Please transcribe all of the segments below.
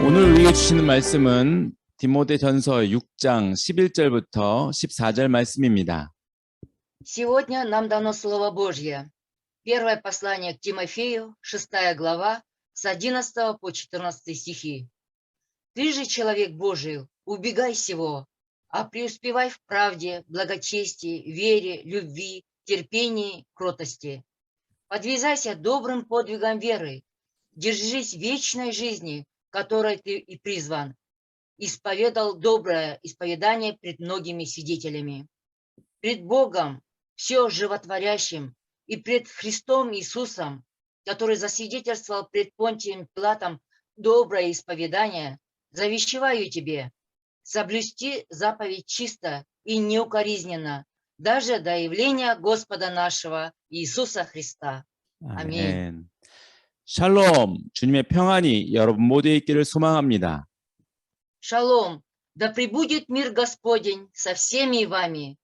오늘 우리에게 주시는 말씀은 디모데전서 6장 11절부터 14절 말씀입니다. Сегодня нам дано Слово Божье. Первое послание к Тимофею, 6 глава, с 11 по 14 стихи. «Ты же, человек Божий, убегай сего, а преуспевай в правде, благочестии, вере, любви, терпении, кротости. Подвязайся добрым подвигом веры, держись вечной жизни, которой ты и призван, исповедал доброе исповедание пред многими свидетелями. Пред Богом, все животворящим, и пред Христом Иисусом, который засвидетельствовал пред Понтием Пилатом доброе исповедание, завещеваю тебе соблюсти заповедь чисто и неукоризненно, даже до явления Господа нашего Иисуса Христа». 아멘. 아멘. 샬롬, 주님의 평안이 여러분 모두에 있기를 소망합니다. Шалом, да пребудет мир Господень со всеми вами.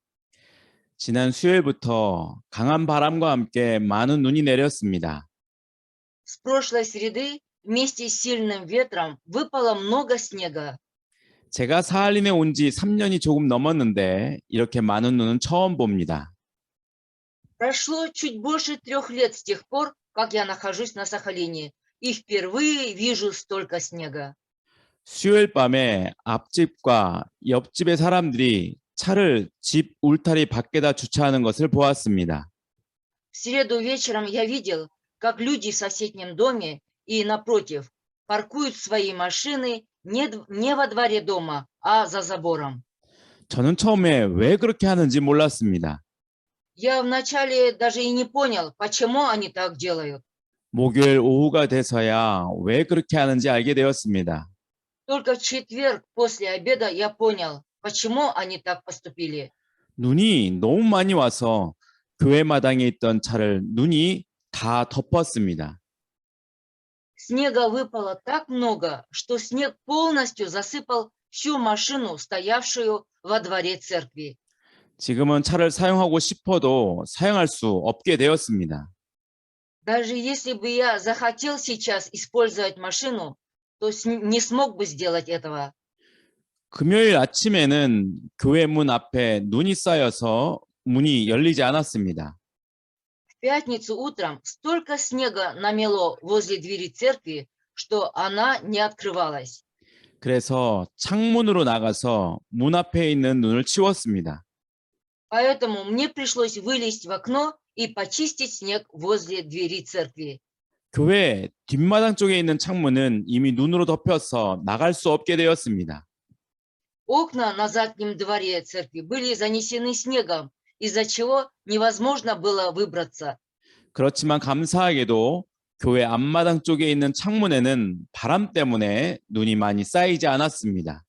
지난 수요일부터 강한 바람과 함께 많은 눈이 내렸습니다. С прошлой среды вместе с сильным ветром выпало много снега. 제가 사할린에 온 지 3년이 조금 넘었는데 이렇게 많은 눈은 처음 봅니다. Прошло чуть больше 3 лет с тех пор, как я нахожусь на Сахалине, и впервые вижу столько снега. 수요일 밤에 앞집과 옆집의 사람들이 차를 집 울타리 밖에다 주차하는 것을 보았습니다. В среду вечером я видел, как люди в соседнем доме и напротив паркуют свои машины не во дворе дома, а за забором. 저는 처음에 왜 그렇게 하는지 몰랐습니다. Я вначале даже и не понял, почему они так делают. 목요일 오후가 돼서야 왜 그렇게 하는지 알게 되었습니다. Только в четверг после обеда я понял, почему они так поступили. 눈이 너무 많이 와서 교회 마당에 있던 차를 눈이 다 덮었습니다. Снега выпало так много, что снег полностью засыпал всю машину, стоявшую во дворе церкви. 지금은 차를 사용하고 싶어도 사용할 수 없게 되었습니다. Даже если бы я захотел сейчас использовать машину, то не смог бы сделать этого. 금요일 아침에는 교회 문 앞에 눈이 쌓여서 문이 열리지 않았습니다. В пятницу утром столько снега намело возле двери церкви, что она не открывалась. 그래서 창문으로 나가서 문 앞에 있는 눈을 치웠습니다. Поэтому мне пришлось вылезть в окно и почистить снег возле двери церкви. 교회 뒷마당 쪽에 있는 창문은 이미 눈으로 덮여서 나갈 수 없게 되었습니다. Окна на заднем дворе церкви были занесены снегом, из-за чего невозможно было выбраться. 그렇지만 감사하게도 교회 앞마당 쪽에 있는 창문에는 바람 때문에 눈이 많이 쌓이지 않았습니다.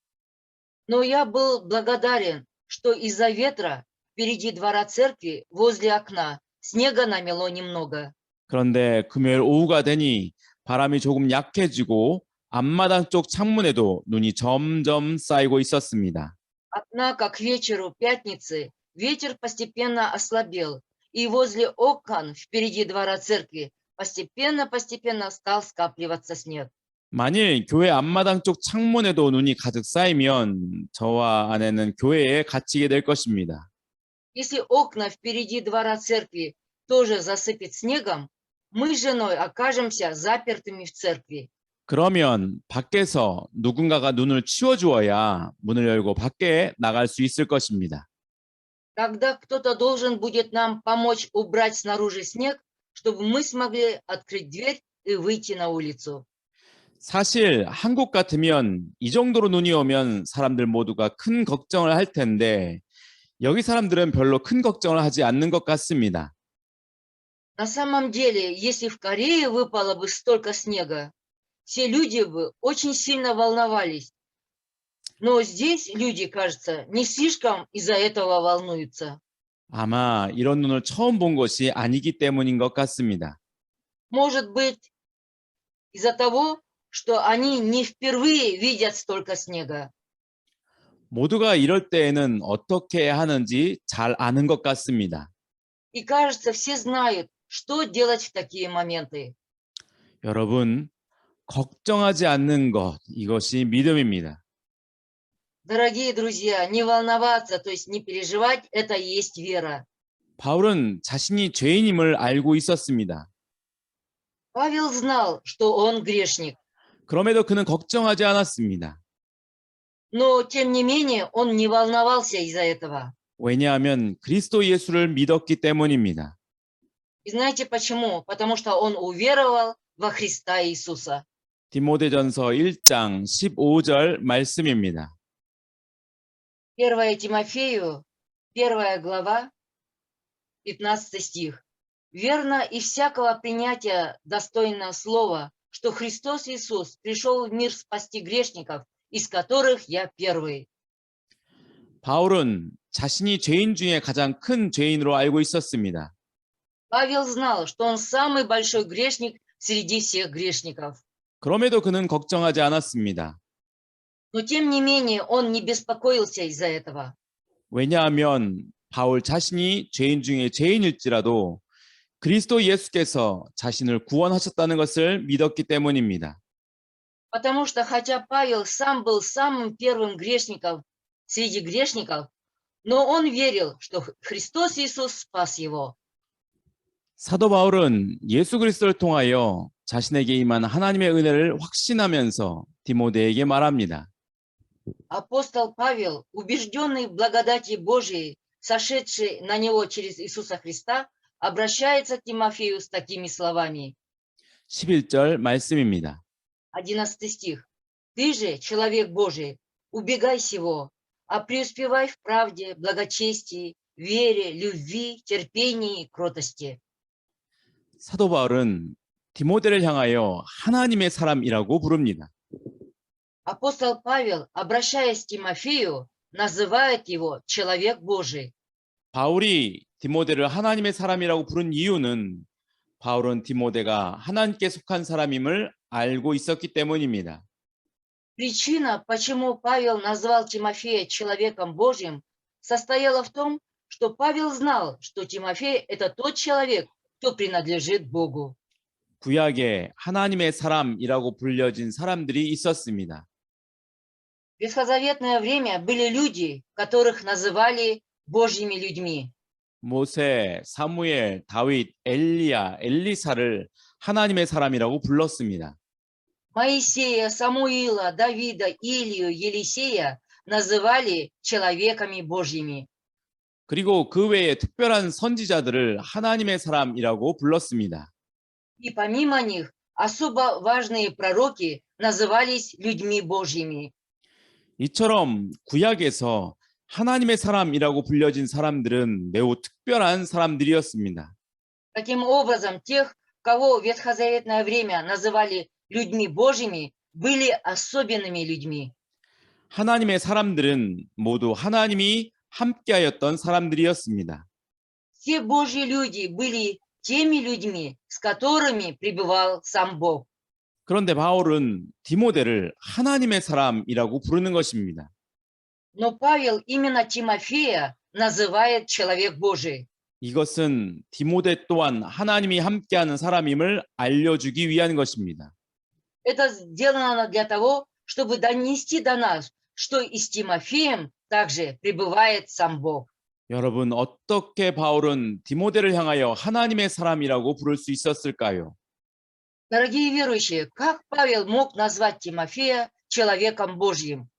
Но я был благодарен, что из-за ветра впереди двора церкви возле окна снега намело немного. 그런데 금요일 오후가 되니 바람이 조금 약해지고 앞마당 쪽 창문에도 눈이 점점 쌓이고 있었습니다. Однако к вечеру пятницы ветер постепенно ослабел, и возле окон впереди двора церкви постепенно стал скапливаться снег. 만일 교회 앞마당 쪽 창문에도 눈이 가득 쌓이면 저와 아내는 교회에 갇히게 될 것입니다. Если окна впереди двора церкви тоже засыпет снегом, мы с женой окажемся запертыми в церкви. 그러면 밖에서 누군가가 눈을 치워주어야 문을 열고 밖에 나갈 수 있을 것입니다. Тогда кто-то должен будет нам помочь убрать снаружи снег, чтобы мы смогли открыть дверь и выйти на улицу. 사실 한국 같으면 이 정도로 눈이 오면 사람들 모두가 큰 걱정을 할 텐데 여기 사람들은 별로 큰 걱정을 하지 않는 것 같습니다. На самом деле, если в Корее выпало бы столько снега, все люди бы очень сильно волновались. Но здесь люди, кажется, не слишком из-за этого волнуются. 아마 이런 눈을 처음 본 것이 아니기 때문인 것 같습니다. Может быть, из-за того, что они не впервые видят столько снега. 모두가 이럴 때에는 어떻게 하는지 잘 아는 것 같습니다. И кажется, все знают, что делать в такие моменты. 여러분, 걱정하지 않는 것, 이것이 믿음입니다. Дорогие друзья, не волноваться, то есть не переживать, это и есть вера. 바울은 자신이 죄인임을 알고 있었습니다. Павел знал, что он грешник, 그럼에도 그는 걱정하지 않았습니다. но тем не менее он не волновался из-за этого. 왜냐하면 그리스도 예수를 믿었기 때문입니다. И знаете почему? Потому что он уверовал во Христа Иисуса. 디모데전서 1장 15절 말씀입니다. 1 Тимофею, 1 глава, 15 стих. «Верно и всякого принятия достойное слово, что Христос Иисус пришел в мир спасти грешников, из которых я первый». 바울은 자신이 죄인 중에 가장 큰 죄인으로 알고 있었습니다. Павел знал, что он самый большой грешник среди всех грешников. 그럼에도 그는 걱정하지 않았습니다. Но тем не менее он не беспокоился из-за этого. 왜냐하면 바울 자신이 죄인 중에 죄인일지라도 그리스도 예수께서 자신을 구원하셨다는 것을 믿었기 때문입니다. Потому что хотя Павел сам был самым первым грешником среди грешников, но он верил, что Христос Иисус спас его. 사도 바울은 예수 그리스도를 통하여 자신에게 임한 하나님의 은혜를 확신하면서 디모데에게 말합니다. Апостол Павел, убежденный в благодати Божией, сошедшей на него через Иисуса Христа, обращается к Тимофею с такими словами. 11절 말씀입니다. 11 стих. «Ты же, человек Божий, убегай сего, а преуспевай в правде, благочестии, вере, любви, терпении, кротости». 사도 바울은 디모데를 향하여 하나님의 사람이라고 부릅니다. Апостол Павел, обращаясь к Тимофею, называет его человек Божий. 바울이 디모데를 하나님의 사람이라고 부른 이유는 바울은 디모데가 하나님께 속한 사람임을 알고 있었기 때문입니다. Причина, почему Павел назвал Тимофея человеком Божьим, состояла в том, что Павел знал, что Тимофей – это тот человек, кто принадлежит Богу. 구약에 하나님의 사람이라고 불려진 사람들이 있었습니다. В ветхозаветное время были люди, которых называли Божьими людьми. 모세, 사무엘, 다윗, 엘리야, 엘리사를 하나님의 사람이라고 불렀습니다. Моисея, Самуила, Давида, Илию, Елисея называли человеками Божьими. 그리고 그 외에 특별한 선지자들을 하나님의 사람이라고 불렀습니다. И помимо них, особо важные пророки назывались людьми Божьими. 이처럼 구약에서 하나님의 사람이라고 불려진 사람들은 매우 특별한 사람들이었습니다. Таким образом, тех, кого в ветхозаветное время называли людьми Божьими, были особенными людьми. 하나님의 사람들은 모두 하나님이 함께하였던 사람들이었습니다. Все Божьи люди были теми людьми, с которыми пребывал сам Бог. 그런데 바울은 디모데를 하나님의 사람이라고 부르는 것입니다. Но Павел именно Тимофея называет человек Божий. 이것은 디모데 또한 하나님이 함께하는 사람임을 알려주기 위한 것입니다. Это сделано для того, чтобы донести до нас, что и с Тимофеем также пребывает сам Бог. 여러분, 어떻게 바울은 디모데를 향하여 하나님의 사람이라고 부를 수 있었을까요? Дорогие верующие, как Павел мог назвать Тимофея человеком Божьим?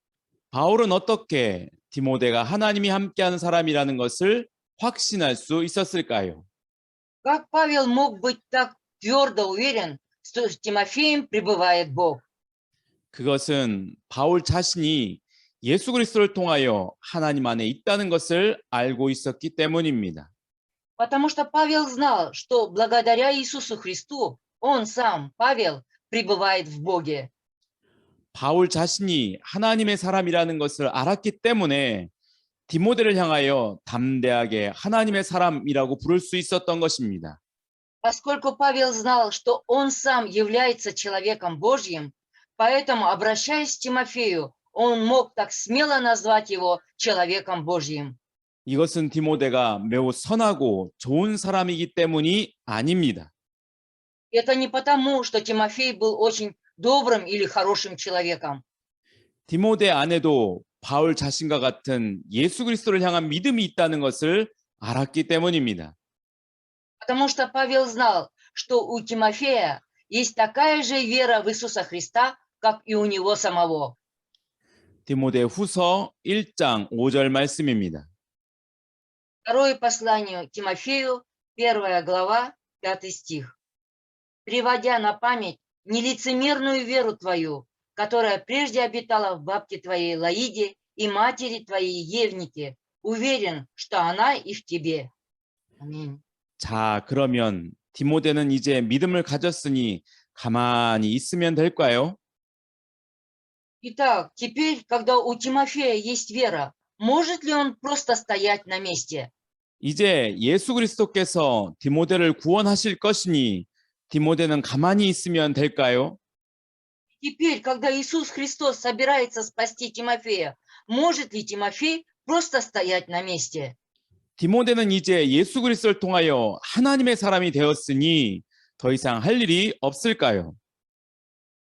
바울은 어떻게 디모데가 하나님이 함께하는 사람이라는 것을 확신할 수 있었을까요? Как Павел мог быть так твердо уверен, что с Тимофеем пребывает Бог? 그것은 바울 자신이 예수 그리스도를 통하여 하나님 안에 있다는 것을 알고 있었기 때문입니다. Потому что Павел знал, что благодаря Иисусу Христу он сам, Павел, пребывает в Боге. 바울 자신이 하나님의 사람이라는 것을 알았기 때문에 디모데를 향하여 담대하게 하나님의 사람이라고 부를 수 있었던 것입니다. Поскольку Павел знал, что он сам является человеком Божьим, поэтому, обращаясь к Тимофею, он мог так смело назвать его человеком Божьим. 이것은 디모데가 매우 선하고 좋은 사람이기 때문이 아닙니다. Это не потому, что Тимофей был очень добрым или хорошим человеком. 디모데 안에도 바울 자신과 같은 예수 그리스도를 향한 믿음이 있다는 것을 알았기 때문입니다. Потому что Павел знал, что у Тимофея есть такая же вера в Иисуса Христа, как и у него самого. 디모데 후서 1장 5절 말씀입니다. Второе послание Тимофею, 1 глава, 5 стих. «Приводя на память нелицемерную веру твою, которая прежде обитала в бабке твоей Лаиде и матери твоей Евнике, уверен, что она и в тебе». Аминь. 자, 그러면 디모데는 이제 믿음을 가졌으니 가만히 있으면 될까요? Итак, теперь, когда у Тимофея есть вера, может ли он просто стоять на месте? 이제 예수 그리스도께서 디모데를 구원하실 것이니 디모데는 가만히 있으면 될까요? Теперь, когда Иисус Христос собирается спасти Тимофея, может ли Тимофей просто стоять на месте? 디모데는 이제 예수 그리스도를 통하여 하나님의 사람이 되었으니 더 이상 할 일이 없을까요?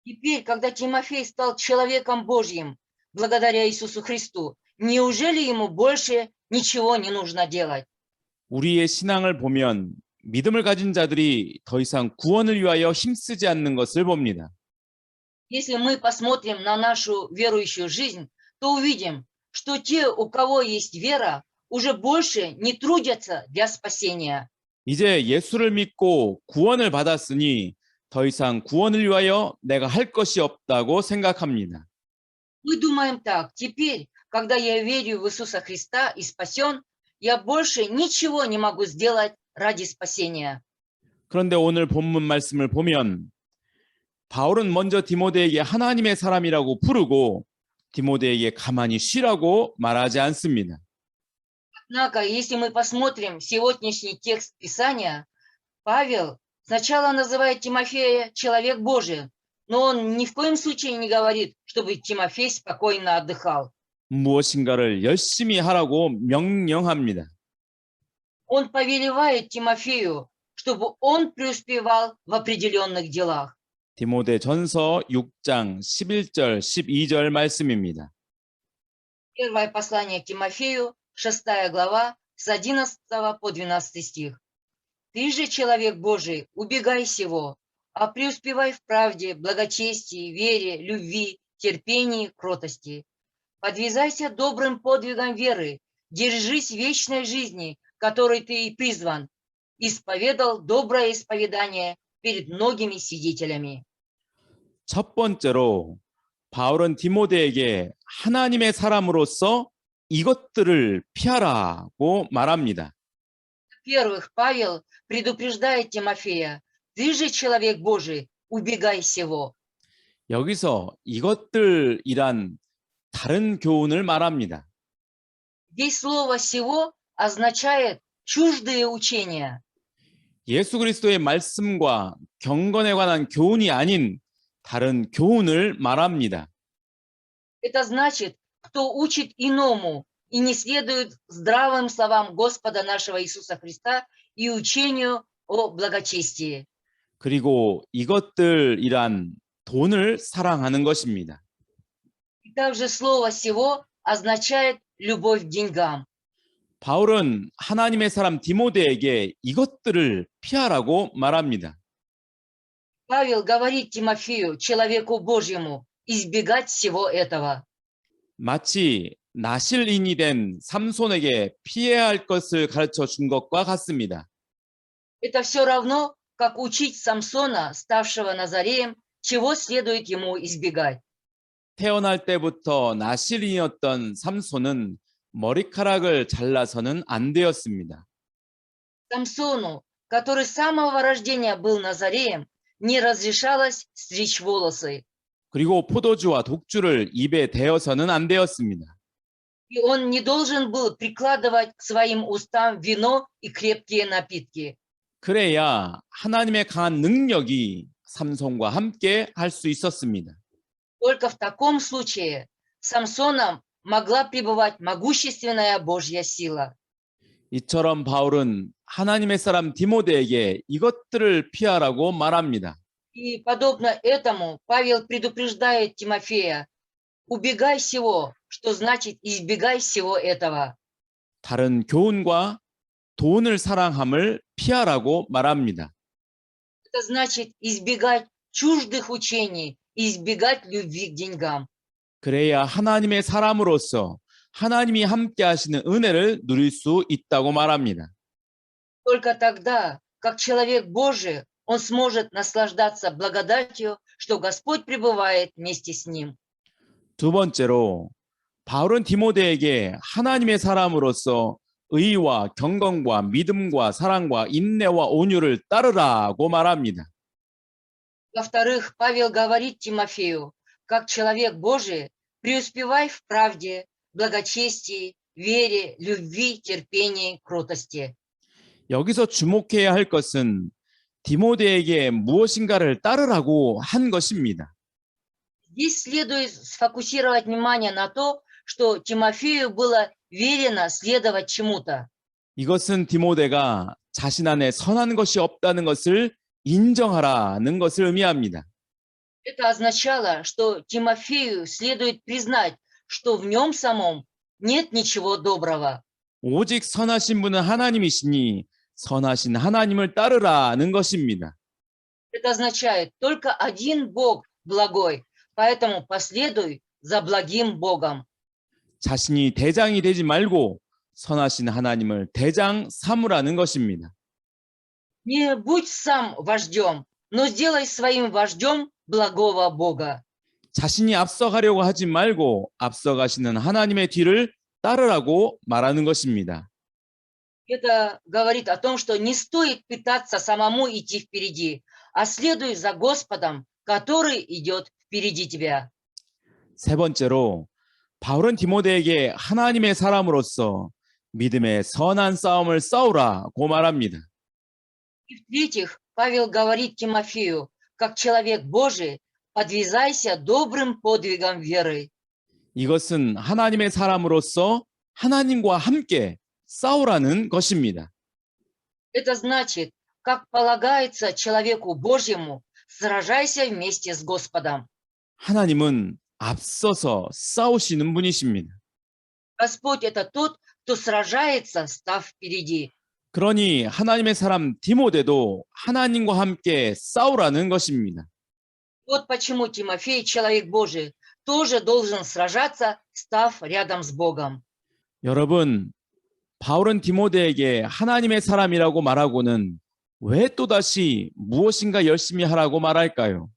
Теперь, когда Тимофей стал человеком Божьим, благодаря Иисусу Христу, неужели ему больше ничего не нужно делать? 우리의 신앙을 보면 믿음을 가진 자들이 더 이상 구원을 위하여 힘쓰지 않는 것을 봅니다. Если мы посмотрим на нашу верующую жизнь, то увидим, что те, у кого есть вера, уже больше не трудятся для спасения. 이제 예수를 믿고 구원을 받았으니 더 이상 구원을 위하여 내가 할 것이 없다고 생각합니다. Мы думаем так: теперь, когда я верю в Иисуса Христа и спасен, я больше ничего не могу сделать ради спасения. 그런데 오늘 본문 말씀을 보면 바울은 먼저 디모데에게 하나님의 사람이라고 부르고 디모데에게 가만히 쉬라고 말하지 않습니다. Однако, если мы посмотрим сегодняшний текст Писания, Павел сначала называет Тимофея человек Божий, но он ни в коем случае не говорит, чтобы Тимофей спокойно отдыхал. 무엇인가를 열심히 하라고 명령합니다. Он повелевает Тимофею, чтобы он преуспевал в определенных делах. 디모데 전서 6장 11절 12절 말씀입니다. Первое послание к Тимофею, 6 глава, с 11 по 12 стих. «Ты же, человек Божий, убегай сего, а преуспевай в правде, благочестии, вере, любви, терпении, кротости. Подвязайся добрым подвигом веры, держись вечной жизни, которой ты и призван, исповедал доброе исповедание перед многими свидетелями». 첫 번째로 바울은 디모데에게 하나님의 사람으로서 이것들을 피하라고 말합니다. Во-первых, Павел предупреждает Тимофея: «Ты же человек Божий, убегай сего». 여기서 이것들이란 다른 교훈을 말합니다. Здесь слово «сего» означает чуждые учения. 예수 그리스도의 말씀과 경건에 관한 교훈이 아닌 다른 교훈을 말합니다. Это значит, кто учит иному и не следует здравым словам Господа нашего Иисуса Христа и учению о благочестии. 그리고 이것들이란 돈을 사랑하는 것입니다. И также слово «сего» означает любовь к деньгам. 바울은 하나님의 사람 디모데에게 이것들을 피하라고 말합니다. Павел говорит Тимофею, человеку Божьему, избегать всего этого. 마치 나실인이 된 삼손에게 피해야 할 것을 가르쳐 준 것과 같습니다. Это все равно, как учить Самсона, ставшего Назареем, чего следует ему избегать. 태어날 때부터 나실인이었던 삼손은 머리카락을 잘라서는 안 되었습니다. Самсону, который с самого рождения был Назареем, не разрешалось стричь волосы. 그리고 포도주와 독주를 입에 대어서는 안 되었습니다. И он не должен был прикладывать к своим устам вино и крепкие напитки. 그래야 하나님의 강한 능력이 삼손과 함께 할 수 있었습니다. Только в таком случае с Самсоном могла пребывать могущественная Божья сила. 이처럼 바울은 하나님의 사람 디모데에게 이것들을 피하라고 말합니다. И подобно этому Павел предупреждает Тимофея: убегай всего, что значит избегай всего этого. 다른 교훈과 돈을 사랑함을 피하라고 말합니다. Это значит избегать чуждых учений, избегать любви к деньгам. 그래야 하나님의 사람으로서 하나님이 함께 하시는 은혜를 누릴 수 있다고 말합니다. Только тогда, как человек Божий, он сможет наслаждаться благодатью, что Господь пребывает вместе с ним. 두 번째로 바울은 디모데에게 하나님의 사람으로서 의와 경건과 믿음과 사랑과 인내와 온유를 따르라고 말합니다. Во-вторых, Павел говорит Тимофею: как человек Божий, преуспевай в правде, благочестии, вере, любви, терпении, кротости. 여기서 주목해야 할 것은 디모데에게 무엇인가를 따르라고 한 것입니다. Здесь следует сфокусировать внимание на то, что Тимофею было верено следовать чему-то. 이것은 디모데가 자신 안에 선한 것이 없다는 것을 인정하라는 것을 의미합니다. Это означало, что Тимофею следует признать, что в нем самом нет ничего доброго. 오직 선하신 분은 하나님이시니 선하신 하나님을 따르라는 것입니다. Это означает, только один Бог благой, поэтому последуй за благим Богом. 자신이 대장이 되지 말고 선하신 하나님을 대장 삼으라는 것입니다. Не будь сам вождем, но сделай своим вождем благого Бога. 자신이 앞서가려고 하지 말고 앞서가시는 하나님의 뒤를 따르라고 말하는 것입니다. Это говорит о том, что не стоит пытаться самому идти впереди, а следуй за Господом, который идет впереди тебя. 세 번째로 바울은 디모데에게 하나님의 사람으로서 믿음의 선한 싸움을 싸우라고 말합니다. И в-третьих, Павел говорит Тимофею: как человек Божий, подвязайся добрым подвигом веры. 이것은 하나님의 사람으로서 하나님과 함께 싸우라는 것입니다. Это значит, как полагается человеку Божьему, сражайся вместе с Господом. 하나님은 앞서서 싸우시는 분이십니다. Господь – это тот, кто сражается, став впереди. 그러니 하나님의 사람 디모데도 하나님과 함께 싸우라는 것입니다. Вот почему Тимофей, человек Божий, тоже должен сражаться, став рядом с Богом. 여러분, 바울은 디모데에게 하나님의 사람이라고 말하고는 왜 또다시 무엇인가 열심히 하라고 말할까요?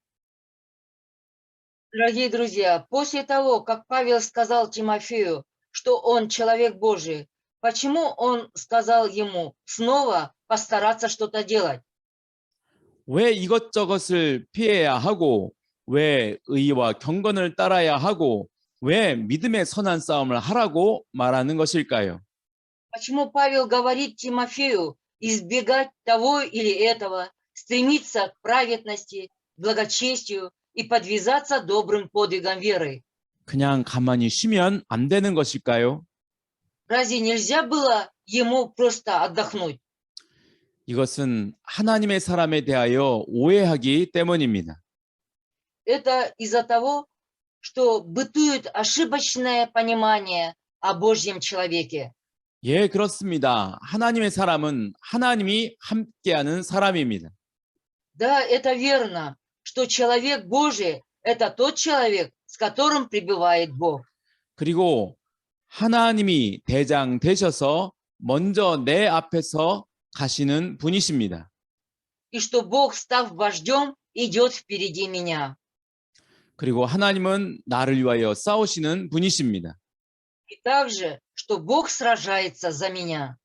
Дорогие друзья, после того, как Павел сказал Тимофею, что он человек Божий, почему он сказал ему снова постараться что-то делать? 왜 이것저것을 피해야 하고 왜 의와 경건을 따라야 하고 왜 믿음의 선한 싸움을 하라고 말하는 것일까요? Почему Павел говорит Тимофею избегать того или этого, стремиться к праведности, благочестию и подвязаться добрым подвигом веры? 그냥 가만히 쉬면 안 되는 것일까요? Разве нельзя было ему просто отдохнуть? 이것은 하나님의 사람에 대하여 오해하기 때문입니다. Это из-за того, что бытует ошибочное понимание о Божьем человеке. 예, 그렇습니다. 하나님의 사람은 하나님이 함께하는 사람입니다. Да, это верно, что человек Божий – это тот человек, с которым пребывает Бог. 그리고 하나님이 대장 되셔서 먼저 내 앞에서 가시는 분이십니다. И что Бог, став вождем, идет впереди меня. 그리고 하나님은 나를 위하여 싸우시는 분이십니다. И также, что Бог сражается за меня.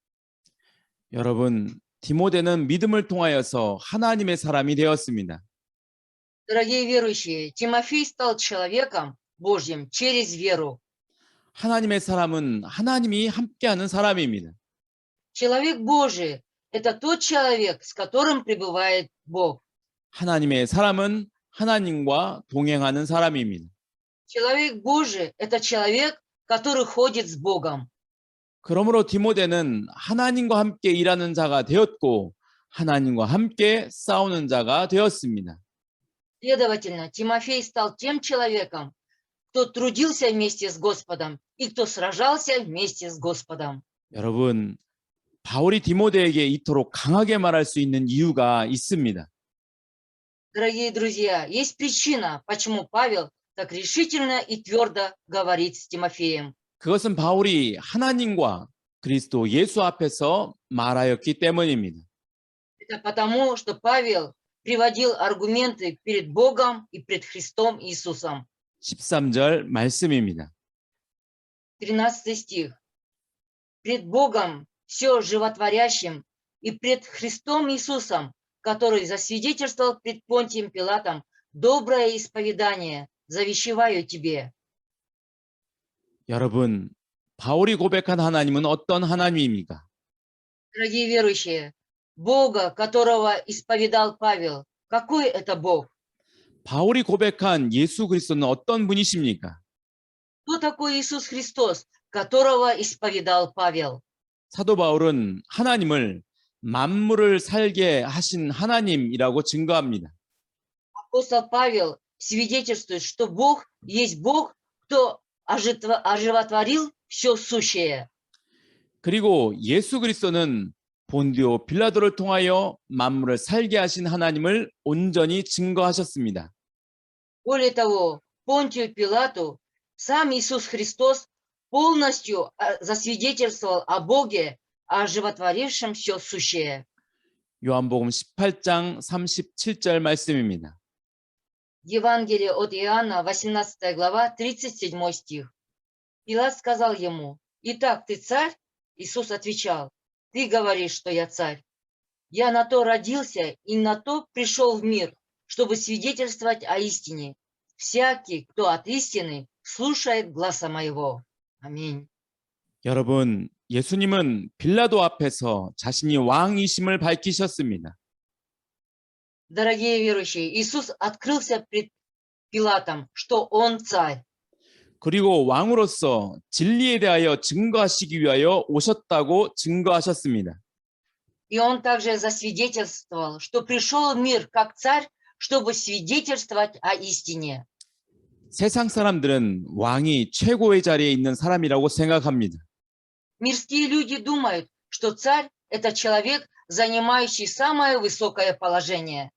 여러분, 디모데는 믿음을 통하여서 하나님의 사람이 되었습니다. Дорогие верующие, Тимофей стал человеком Божьим через веру. 하나님의 사람은 하나님이 함께하는 사람입니다. Человек Божий – это тот человек, с которым пребывает Бог. 하나님의 사람은 하나님과 동행하는 사람입니다. Человек Божий – это человек, который ходит с Богом. 그러므로 디모데는 하나님과 함께 일하는 자가 되었고 하나님과 함께 싸우는 자가 되었습니다. Следовательно, Тимофей стал тем человеком, кто трудился вместе с Господом и кто сражался вместе с Господом. 여러분, 바울이 디모데에게 이토록 강하게 말할 수 있는 이유가 있습니다. Дорогие друзья, есть причина, почему Павел так решительно и твердо говорит с Тимофеем. 그것은 바울이 하나님과 그리스도 예수 앞에서 말하였기 때문입니다. Это потому, что Павел приводил аргументы перед Богом и пред Христом Иисусом. 13절 말씀입니다. 13 стих. Пред Богом все животворящим и пред Христом Иисусом, который засвидетельствовал пред Понтием Пилатом доброе исповедание, завещеваю тебе. 여러분, 바울이 고백한 하나님은 어떤 하나님입니까? Дорогие верующие, Бога, которого исповедал Павел, какой это Бог? 바울이 고백한 예수 그리스도는 어떤 분이십니까? Кто такой Иисус Христос, которого исповедал Павел? 사도 바울은 하나님을 만물을 살게 하신 하나님이라고 증거합니다. Апостол Павел свидетельствует, что Бог есть Бог, кто оживотворил все сущее. 그리고 예수 그리스도는 본디오 빌라도를 통하여 만물을 살게 하신 하나님을 온전히 증거하셨습니다. Более того, Понтию Пилату сам Иисус Христос полностью засвидетельствовал о Боге, оживотворившем все сущее. 요한복음 18장 37절 말씀입니다. Евангелие от Иоанна, 18 глава, 37 стих. Пилат сказал ему: «Итак, ты царь?» Иисус отвечал: «Ты говоришь, что я царь. Я на то родился и на то пришел в мир, чтобы свидетельствовать о истине. Всякий, кто от истины, слушает гласа моего». Аминь. 여러분, 예수님은 빌라도 앞에서 자신이 왕이심을 밝히셨습니다. Дорогие верующие, Иисус открылся пред Пилатом, что Он царь. 그리고 왕으로서 진리에 대하여 증거하시기 위하여 오셨다고 증거하셨습니다. И Он также засвидетельствовал, что пришел в мир как царь, чтобы свидетельствовать о истине. 세상 사람들은 왕이 최고의 자리에 있는 사람이라고 생각합니다. Мирские люди думают, что царь – это человек, занимающий самое высокое положение.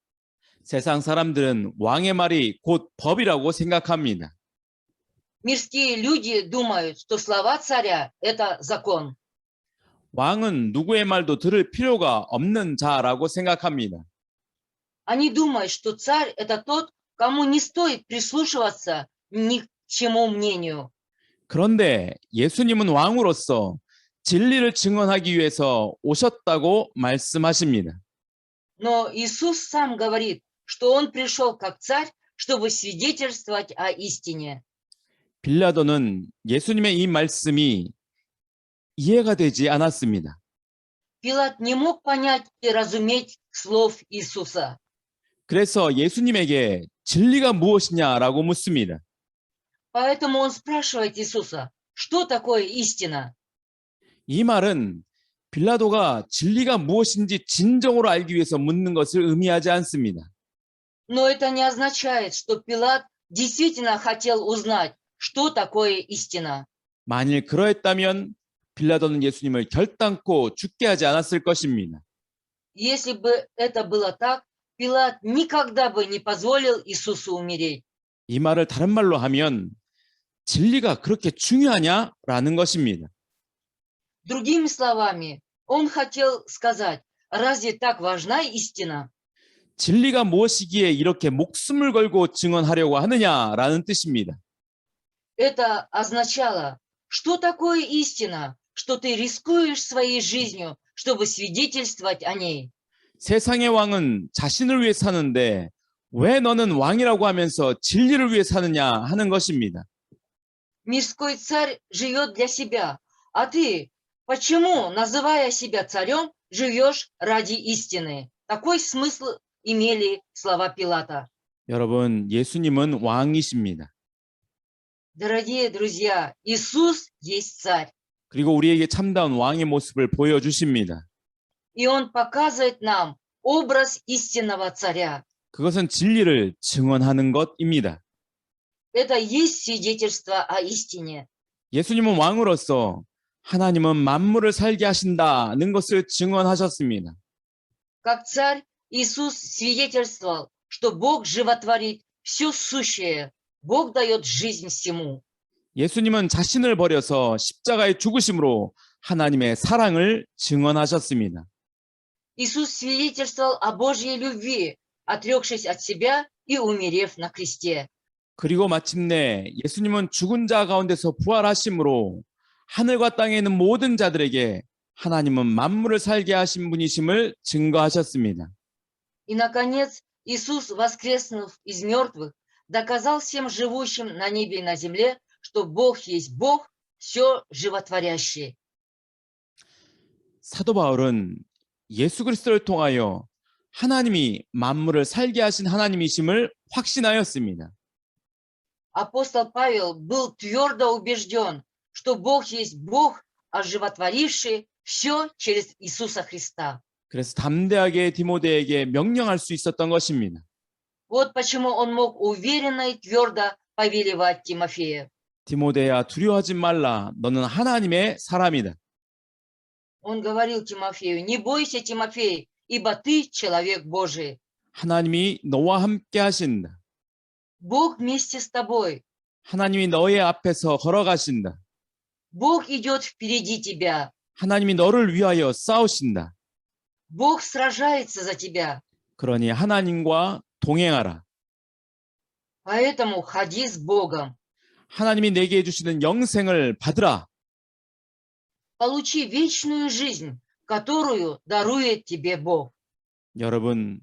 세상 사람들은 왕의 말이 곧 법이라고 생각합니다. Мирские люди думают, что слова царя – это закон. 왕은 누구의 말도 들을 필요가 없는 자라고 생각합니다. Они думают, что царь – это тот, кому не стоит прислушиваться ни к чему мнению. 그런데 예수님은 왕으로서 진리를 증언하기 위해서 오셨다고 말씀하십니다. Но Иисус сам говорит, что Он пришел как царь, чтобы свидетельствовать о истине. 빌라도는 예수님의 이 말씀이 이해가 되지 않았습니다. Пилат не мог понять и разуметь слов Иисуса. 그래서 예수님에게 진리가 무엇이냐라고 묻습니다. Поэтому он спрашивает Иисуса, что такое истина? 이 말은 빌라도가 진리가 무엇인지 진정으로 알기 위해서 묻는 것을 의미하지 않습니다. Но это не означает, что Пилат действительно хотел узнать, что такое истина. 만일 그러했다면 빌라도는 예수님을 결단코 죽게 하지 않았을 것입니다. Если бы это было так, Пилат никогда бы не позволил Иисусу умереть. 이 말을 다른 말로 하면 진리가 그렇게 중요하냐라는 것입니다. Другими словами, он хотел сказать, разве так важна истина? 진리가 무엇이기에 이렇게 목숨을 걸고 증언하려고 하느냐라는 뜻입니다. Это означало, что такое истина, что ты рискуешь своей жизнью, чтобы свидетельствовать о ней. 세상의 왕은 자신을 위해 사는데 왜 너는 왕이라고 하면서 진리를 위해 사느냐 하는 것입니다. Мирской царь живет для себя, а ты почему, называя себя царем, живешь ради истины? Такой смысл имели слова Пилата. 여러분, 예수님은 왕이십니다. Дорогие друзья, Иисус есть царь, 그리고 우리에게 참다운 왕의 모습을 보여주십니다. и Он показывает нам образ истинного царя. 그것은 진리를 증언하는 것입니다. Это есть свидетельство о истине. 예수님은 왕으로서 하나님은 만물을 살게 하신다는 것을 증언하셨습니다. Как царь, Иисус свидетельствовал, что Бог животворит все сущее. Бог дает жизнь всему. 예수님은 자신을 버려서 십자가의 죽으심으로 하나님의 사랑을 증언하셨습니다. Иисус свидетельствовал о Божьей любви, отрекшись от себя и умерев на кресте. 그리고 마침내 예수님은 죽은 자 가운데서 부활하심으로 하늘과 땅에 있는 모든 자들에게 하나님은 만물을 살게 하신 분이심을 증거하셨습니다. И, наконец, Иисус, воскреснув из мертвых, доказал всем живущим на небе и на земле, что Бог есть Бог, все животворящий. 사도 바울은 예수 그리스도를 통하여 하나님이 만물을 살게 하신 하나님이심을 확신하였습니다. Апостол Павел был твердо убежден, что Бог есть Бог, оживотворивший все через Иисуса Христа. 그래서 담대하게 디모데에게 명령할 수 있었던 것입니다. Вот почему он мог уверенно и твердо повелевать Тимофею. 디모데야 두려워하지 말라. 너는 하나님의 사람이다. Он говорил Тимофею: не бойся, Тимофей, ибо ты человек Божий. 하나님이 너와 함께 하신다. Бог вместе с тобой. 하나님이 너의 앞에서 걸어가신다. Бог идет впереди тебя. 하나님이 너를 위하여 싸우신다. Бог сражается за тебя. 그러니 하나님과 동행하라. Поэтому ходи с Богом. 하나님이 내게 주시는 영생을 받으라. Получи вечную жизнь, которую дарует тебе Бог. 여러분,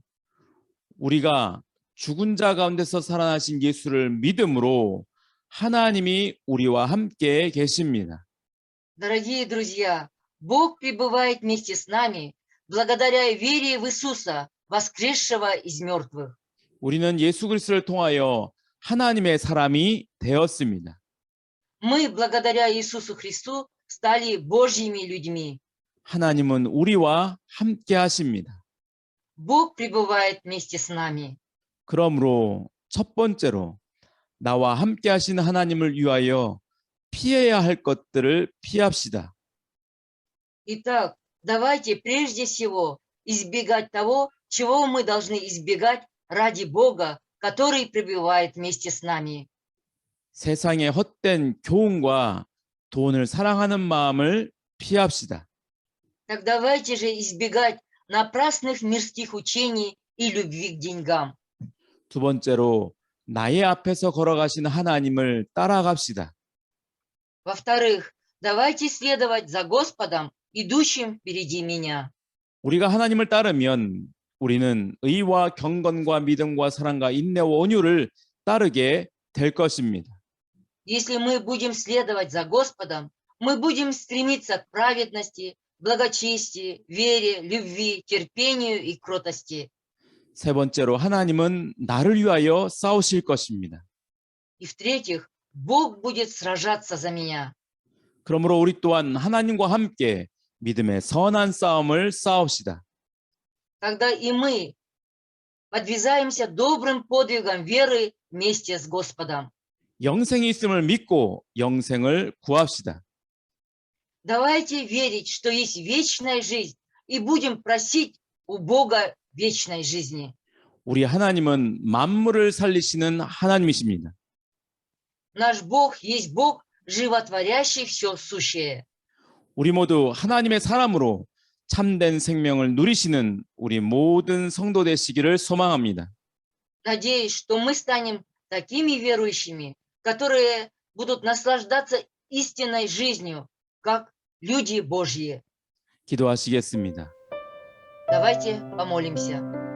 우리가 죽은 자 가운데서 살아나신 예수를 믿음으로 하나님이 우리와 함께 계십니다. Дорогие друзья, Бог пребывает вместе с нами благодаря вере в Иисуса, воскресшего из мертвых. 우리는 예수 그리스도를 통하여 하나님의 사람이 되었습니다. Мы, благодаря Иисусу Христу, стали Божьими людьми. 하나님은 우리와 함께 하십니다. Бог пребывает вместе с нами. 그러므로 첫 번째로 나와 함께 하시는 하나님을 위하여 피해야 할 것들을 피합시다. Итак, давайте прежде всего избегать того, чего мы должны избегать ради Бога, который пребывает вместе с нами. 세상의 헛된 교훈과 돈을 사랑하는 마음을 피합시다. Так давайте же избегать напрасных мирских учений и любви к деньгам. 두 번째로 나의 앞에서 걸어가시는 하나님을 따라갑시다. Во-вторых, давайте следовать за Господом, идущим впереди меня. 우리가 하나님을 따르면 우리는 의와 경건과 믿음과 사랑과 인내와 온유를 따르게 될 것입니다. Если мы будем следовать за Господом, мы будем стремиться к праведности, благочестию, вере, любви, терпению и кротости. 세 번째로 하나님은 나를 위하여 싸우실 것입니다. И в-третьих, Бог будет сражаться за меня. 그러므로 우리 또한 하나님과 함께 믿음의 선한 싸움을 싸웁시다. Тогда и мы подвязаемся добрым подвигом веры вместе с Господом. 영생이 있음을 믿고 영생을 구합시다. Давайте верить, что есть вечная жизнь, и будем просить у Бога вечной жизни. 우리 하나님은 만물을 살리시는 하나님이십니다. Наш Бог есть Бог, животворящий все сущее. 우리 모두 하나님의 사람으로 참된 생명을 누리시는 우리 모든 성도 되시기를 소망합니다. Надеюсь, что мы станем такими верующими, которые будут наслаждаться истинной жизнью, как люди Божьи. 기도하시겠습니다. Давайте помолимся.